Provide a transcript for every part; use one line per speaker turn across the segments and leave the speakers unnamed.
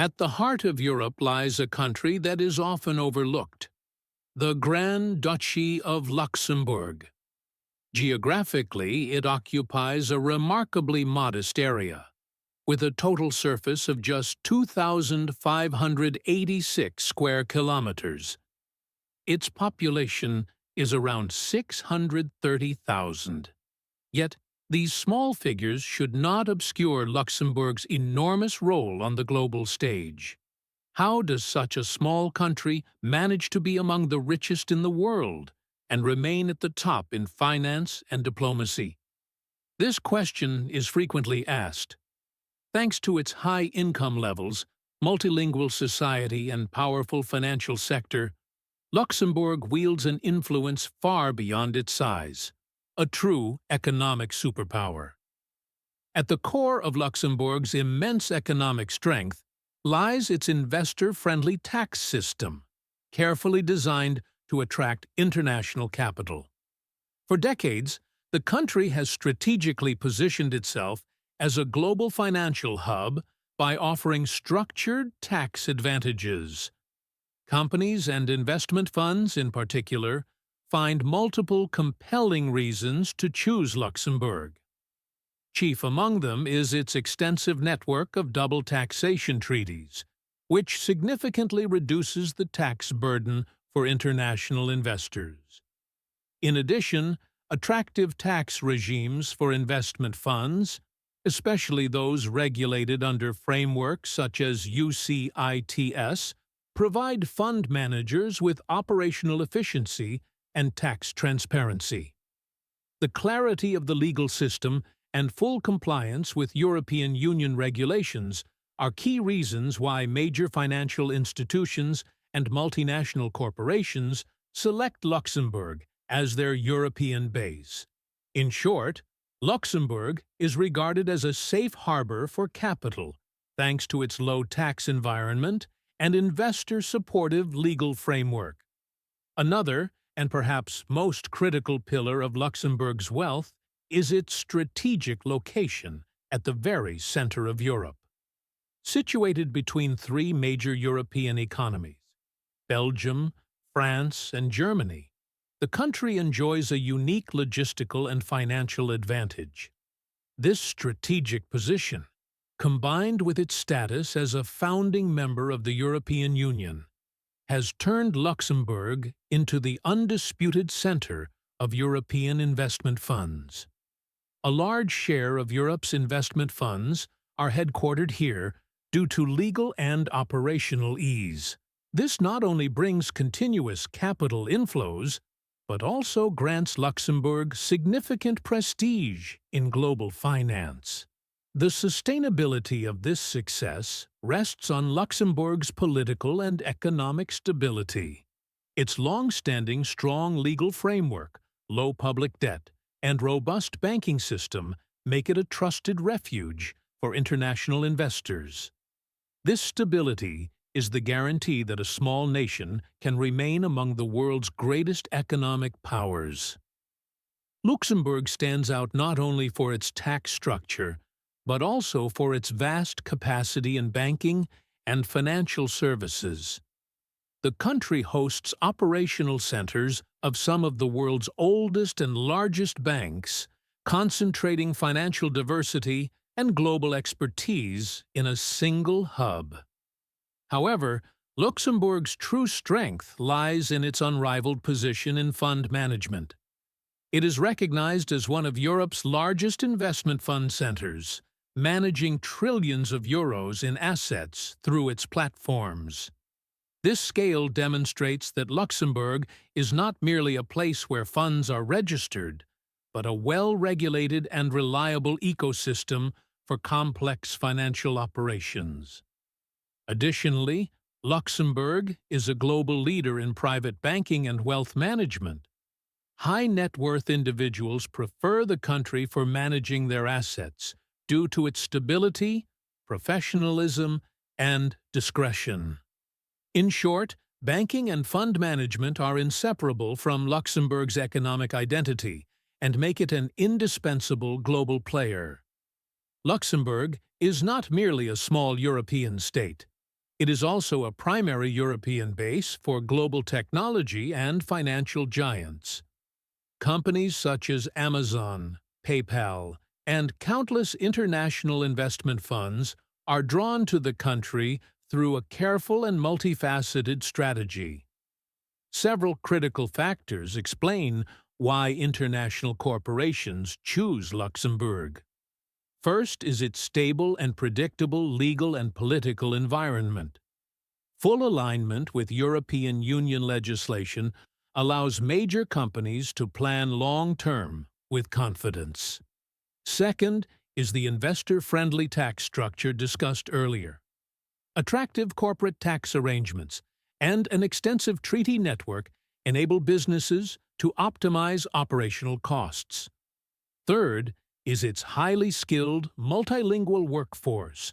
At the heart of Europe lies a country that is often overlooked, the Grand Duchy of Luxembourg. Geographically, it occupies a remarkably modest area, with a total surface of just 2,586 square kilometers. Its population is around 630,000. Yet, these small figures should not obscure Luxembourg's enormous role on the global stage. How does such a small country manage to be among the richest in the world and remain at the top in finance and diplomacy? This question is frequently asked. Thanks to its high income levels, multilingual society, and powerful financial sector, Luxembourg wields an influence far beyond its size, a true economic superpower. At the core of Luxembourg's immense economic strength lies its investor-friendly tax system, carefully designed to attract international capital. For decades, the country has strategically positioned itself as a global financial hub by offering structured tax advantages. Companies and investment funds, in particular, find multiple compelling reasons to choose Luxembourg. Chief among them is its extensive network of double taxation treaties, which significantly reduces the tax burden for international investors. In addition, attractive tax regimes for investment funds, especially those regulated under frameworks such as UCITS, provide fund managers with operational efficiency and tax transparency. The clarity of the legal system and full compliance with European Union regulations are key reasons why major financial institutions and multinational corporations select Luxembourg as their European base. In short, Luxembourg is regarded as a safe harbor for capital, thanks to its low tax environment and investor-supportive legal framework. Another, and perhaps most critical pillar of Luxembourg's wealth is its strategic location at the very center of Europe. Situated between three major European economies, Belgium, France, and Germany, the country enjoys a unique logistical and financial advantage. This strategic position, combined with its status as a founding member of the European Union, has turned Luxembourg into the undisputed center of European investment funds. A large share of Europe's investment funds are headquartered here due to legal and operational ease. This not only brings continuous capital inflows, but also grants Luxembourg significant prestige in global finance. The sustainability of this success rests on Luxembourg's political and economic stability. Its long-standing strong legal framework, low public debt, and robust banking system make it a trusted refuge for international investors. This stability is the guarantee that a small nation can remain among the world's greatest economic powers. Luxembourg stands out not only for its tax structure, but also for its vast capacity in banking and financial services. The country hosts operational centers of some of the world's oldest and largest banks, concentrating financial diversity and global expertise in a single hub. However, Luxembourg's true strength lies in its unrivaled position in fund management. It is recognized as one of Europe's largest investment fund centers, managing trillions of euros in assets through its platforms. This scale demonstrates that Luxembourg is not merely a place where funds are registered, but a well-regulated and reliable ecosystem for complex financial operations. Additionally, Luxembourg is a global leader in private banking and wealth management. High-net-worth individuals prefer the country for managing their assets due to its stability, professionalism, and discretion. In short, banking and fund management are inseparable from Luxembourg's economic identity and make it an indispensable global player. Luxembourg is not merely a small European state. It is also a primary European base for global technology and financial giants. Companies such as Amazon, PayPal, and countless international investment funds are drawn to the country through a careful and multifaceted strategy. Several critical factors explain why international corporations choose Luxembourg. First is its stable and predictable legal and political environment. Full alignment with European Union legislation allows major companies to plan long-term with confidence. Second is the investor-friendly tax structure discussed earlier. Attractive corporate tax arrangements and an extensive treaty network enable businesses to optimize operational costs. Third is its highly skilled, multilingual workforce.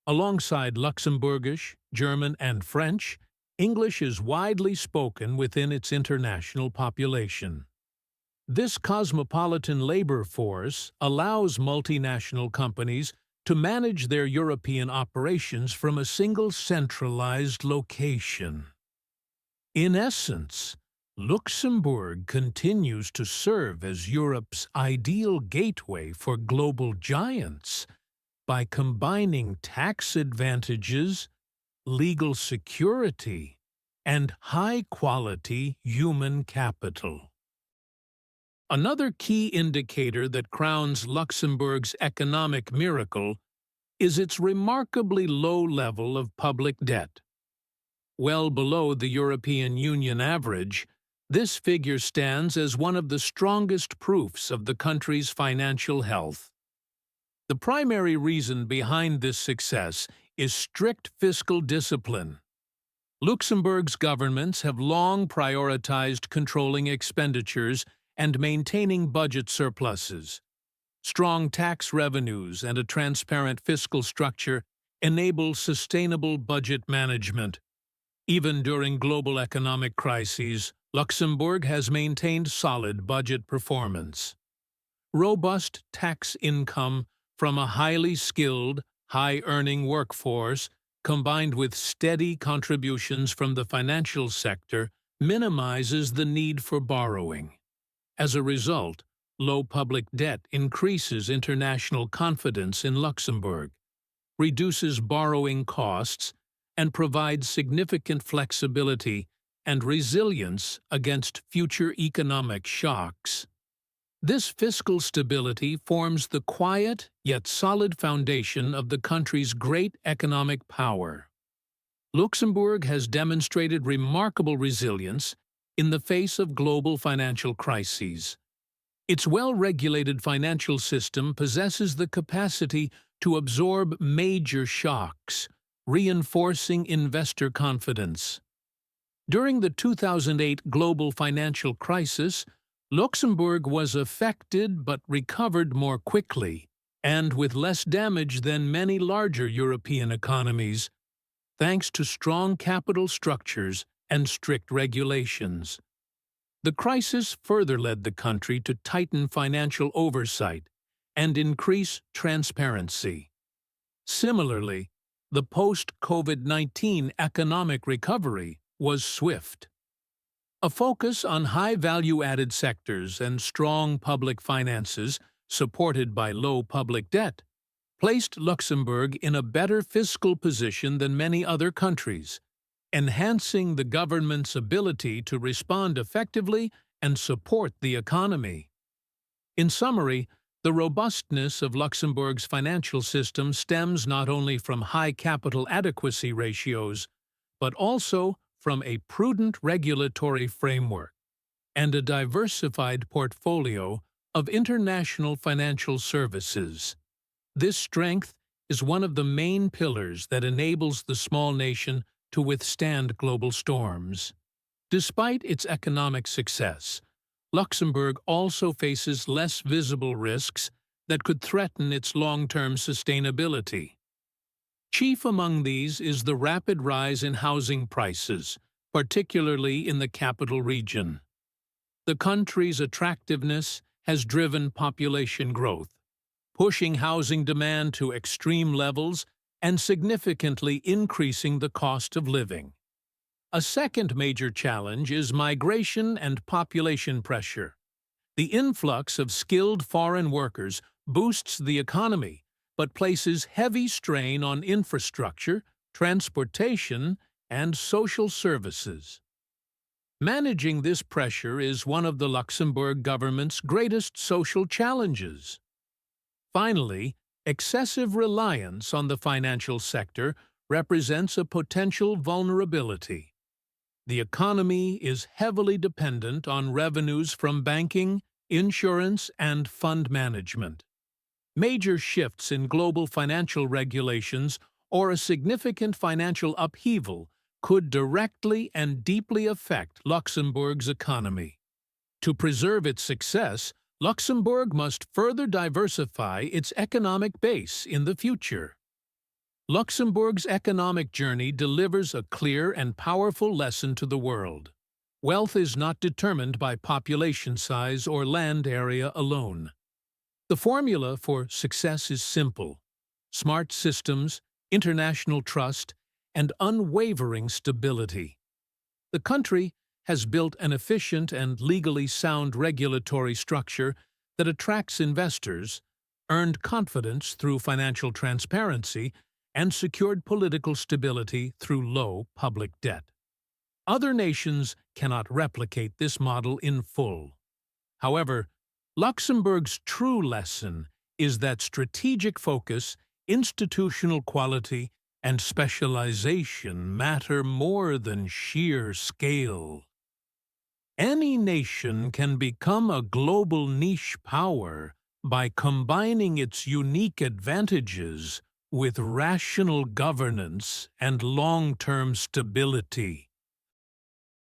Alongside Luxembourgish, German, and French, English is widely spoken within its international population. This cosmopolitan labor force allows multinational companies to manage their European operations from a single centralized location. In essence, Luxembourg continues to serve as Europe's ideal gateway for global giants by combining tax advantages, legal security, and high-quality human capital. Another key indicator that crowns Luxembourg's economic miracle is its remarkably low level of public debt. Well below the European Union average, this figure stands as one of the strongest proofs of the country's financial health. The primary reason behind this success is strict fiscal discipline. Luxembourg's governments have long prioritized controlling expenditures and maintaining budget surpluses. Strong tax revenues and a transparent fiscal structure enable sustainable budget management. Even during global economic crises, Luxembourg has maintained solid budget performance. Robust tax income from a highly skilled, high-earning workforce, combined with steady contributions from the financial sector, minimizes the need for borrowing. As a result, low public debt increases international confidence in Luxembourg, reduces borrowing costs, and provides significant flexibility and resilience against future economic shocks. This fiscal stability forms the quiet yet solid foundation of the country's great economic power. Luxembourg has demonstrated remarkable resilience in the face of global financial crises. Its well-regulated financial system possesses the capacity to absorb major shocks, reinforcing investor confidence. During the 2008 global financial crisis, Luxembourg was affected but recovered more quickly and with less damage than many larger European economies, thanks to strong capital structures and strict regulations. The crisis further led the country to tighten financial oversight and increase transparency. Similarly, the post-COVID-19 economic recovery was swift. A focus on high value-added sectors and strong public finances, supported by low public debt, placed Luxembourg in a better fiscal position than many other countries, enhancing the government's ability to respond effectively and support the economy. In summary, the robustness of Luxembourg's financial system stems not only from high capital adequacy ratios, but also from a prudent regulatory framework and a diversified portfolio of international financial services. This strength is one of the main pillars that enables the small nation to withstand global storms. Despite its economic success, Luxembourg also faces less visible risks that could threaten its long-term sustainability. Chief among these is the rapid rise in housing prices, particularly in the capital region. The country's attractiveness has driven population growth, pushing housing demand to extreme levels and significantly increasing the cost of living. A second major challenge is migration and population pressure. The influx of skilled foreign workers boosts the economy, but places heavy strain on infrastructure, transportation, and social services. Managing this pressure is one of the Luxembourg government's greatest social challenges. Finally, excessive reliance on the financial sector represents a potential vulnerability. The economy is heavily dependent on revenues from banking, insurance, and fund management. Major shifts in global financial regulations or a significant financial upheaval could directly and deeply affect Luxembourg's economy. To preserve its success, Luxembourg must further diversify its economic base in the future. Luxembourg's economic journey delivers a clear and powerful lesson to the world. Wealth is not determined by population size or land area alone. The formula for success is simple: smart systems, international trust, and unwavering stability. The country has built an efficient and legally sound regulatory structure that attracts investors, earned confidence through financial transparency, and secured political stability through low public debt. Other nations cannot replicate this model in full. However, Luxembourg's true lesson is that strategic focus, institutional quality, and specialization matter more than sheer scale. Any nation can become a global niche power by combining its unique advantages with rational governance and long-term stability.